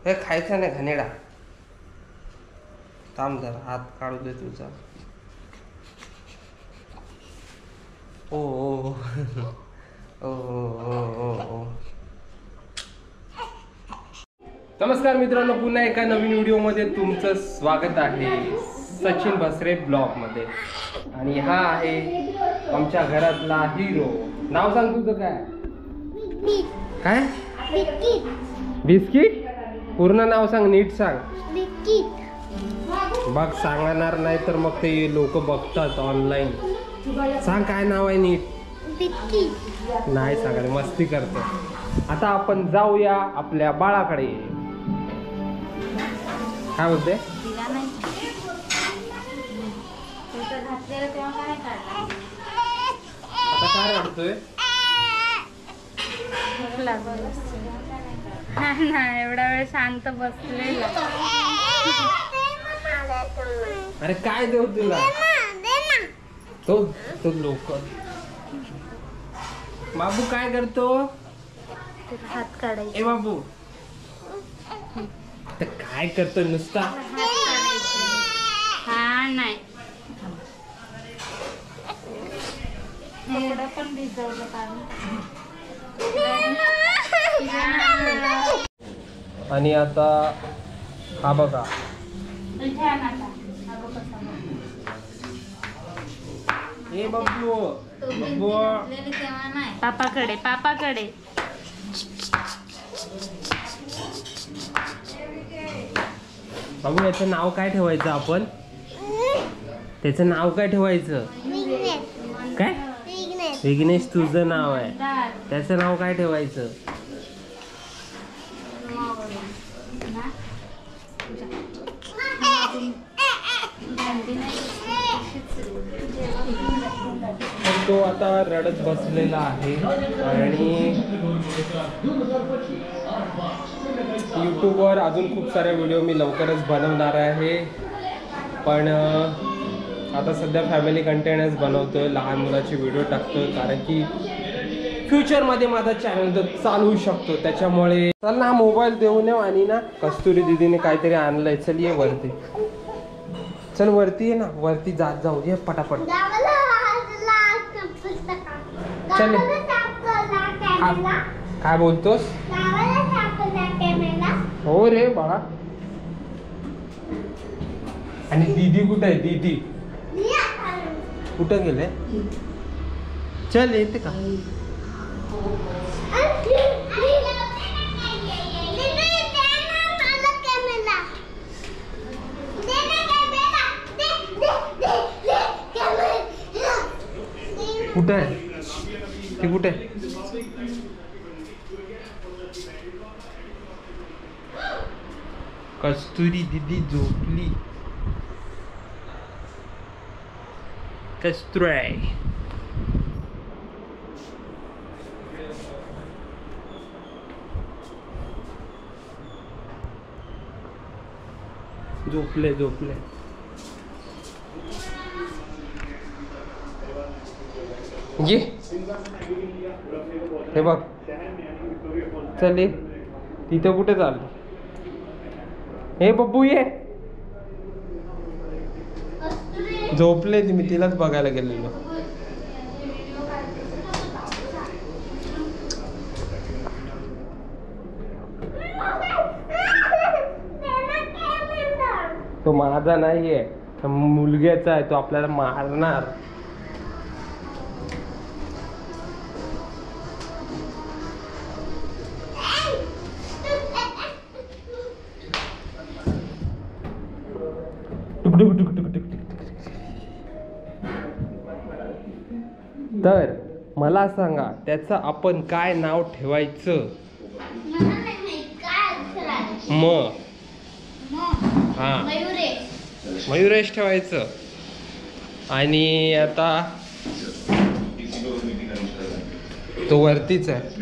हे खायचं नाही घाणेडा. थांब जरा हात काढू दे तुझा. ओ ओ ओ ओ ओ. नमस्कार मित्रांनो, पुन्हा एका नवीन व्हिडिओमध्ये तुमचं स्वागत आहे सचिन बसरे ब्लॉगमध्ये. आणि हा आहे आमच्या घरातला हिरो. नाव सांग तुझं काय? काय? बिस्किट. पूर्ण नाव सांग, नीट सांग. बघ सांगणार नाही तर मग ते लोक बघतात ऑनलाईन. सांग काय नाव आहे नीट. नाही सांगायला, मस्ती करतो. आता आपण जाऊया आपल्या बाळाकडे. काय बोलते? आता काय वाटतोय? एवढा वेळ शांत बसलेला. अरे काय देऊ तुला? तो लोक. बाबू काय करतो? हात काढायचे. ए बाबू तर काय करतो नुसता? हा नाही पण भिजवलं आणि आता हा बघा. ए बाबू बाबू पापाकडे पापाकडे. बाबू याचं नाव काय ठेवायचं आपण? त्याचं नाव काय ठेवायचं? काय? विघ्नेश तुझं नाव आहे. त्याचं नाव काय ठेवायचं? तो आता रडत बसलेला आहे. आणि यूट्यूबवर अजून खूप सारे व्हिडिओ मी लवकरच बनवणार आहे. पण आता सध्या फॅमिली कंटेंटच बनवतोय, लहान मुलाची व्हिडिओ टाकतोय, कारण की फ्युचरमध्ये माझा चॅनल तर चालू शकतो. त्याच्यामुळे चल ना, मोबाईल देऊन येऊ. आणि ना कस्तुरी दीदीने काहीतरी आणलंय. चल ये वरती. चल वरती ये ना, वरती जात जाऊ ये पटापट. चल काय बोलतोस? हो रे बाळा. आणि दीदी कुठे आहे? दीदी कुठं गेले? चल येते का? कुठे आहे ती? कुठे? कस्तुरी दीदी झोपली. कस्तुरी झोपले झोपले. ये हे बघ. चल ये. तिथं कुठे चाललं? हे बब्बू ये. झोपले. मी तिलाच बघायला गेलेलो. तो माझा नाहीये, मुलग्याचा आहे. तो आपल्याला मारणार. तर मला सांगा, त्याचं आपण काय नाव ठेवायचं? हा मयुरेश ठेवायचं. आणि आता तो वरतीच आहे.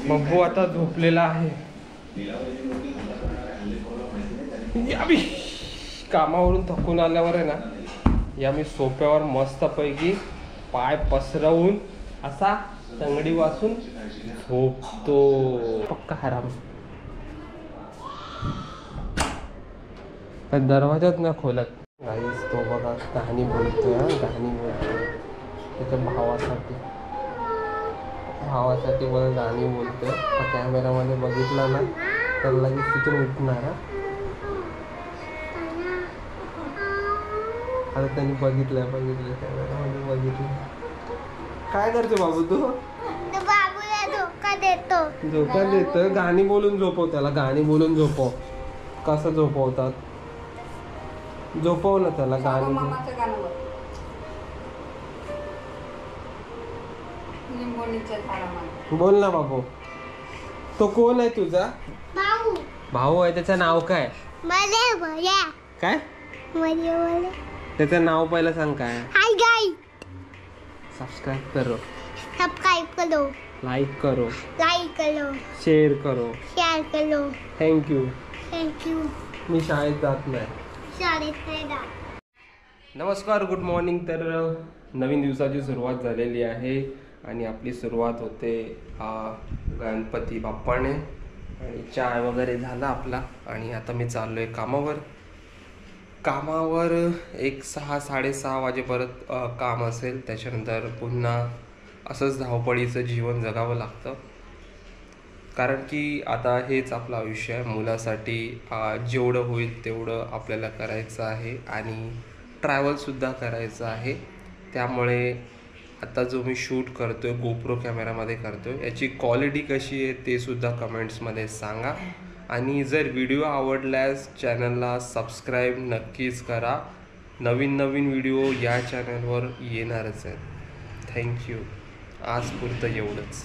बब्बू आता झोपलेला आहे. कामावरून थकून आल्यावर आहे ना, या मी सोफ्यावर मस्तपैकी पाय पसरवून असा तंगडी वाचून झोपतो. पक्का हराम. दरवाजाच ना खोलत. गाईस तो बघा कहाणी बोलतोय, कहाणी बोलतोय त्याच्या भावासाठी मला गाणी बोलतोय. कॅमेरामध्ये बघितला ना तर लगेच तिथून उठणार. आता त्यांनी बघितलं कॅमेरामध्ये बघितलं. काय करतो बाबू तू? बाबूला धोका देतो. गाणी बोलून झोपव त्याला, गाणी बोलून झोपव. कसं झोपवतात? झोपव ना त्याला गाणी. बोल ना बाबू. तो कोण आहे तुझा भाऊ आहे? त्याचं नाव काय? काय त्याचं नाव पहिलं सांग. काय? हाय गाइस, सब्सक्राइब करो, लाइक करो, शेअर करो. Thank you. मी शाळेत जात नाही. नमस्कार, गुड मॉर्निंग. तर नवीन दिवसाची सुरुवात झालेली आहे आणि आपली सुरुवात होते गणपती बाप्पाने. आणि चाय वगैरे झाला आपला आणि आता मी चाललोय कामावर. एक 6-6:30 वाजेपर्यंत काम असेल. त्याच्यानंतर पुन्हा असंच धावपळीचं जीवन जगावं लागतं. कारण की आता हेच आपलं आयुष्य आहे. मुलासाठी जेवढं होईल तेवढं आपल्याला करायचं आहे आणि ट्रॅव्हलसुद्धा करायचं आहे. त्यामुळे आता जो मी शूट करतो आहे गोप्रो कॅमेरामध्ये करतो आहे, याची क्वालिटी कशी आहे ते सुद्धा कमेंट्समध्ये सांगा. आणि जर व्हिडिओ आवडल्यास चॅनलला सबस्क्राईब नक्कीच करा. नवीन व्हिडिओ या चॅनलवर येणारच आहेत. थँक्यू. आज पुरतं एवढंच.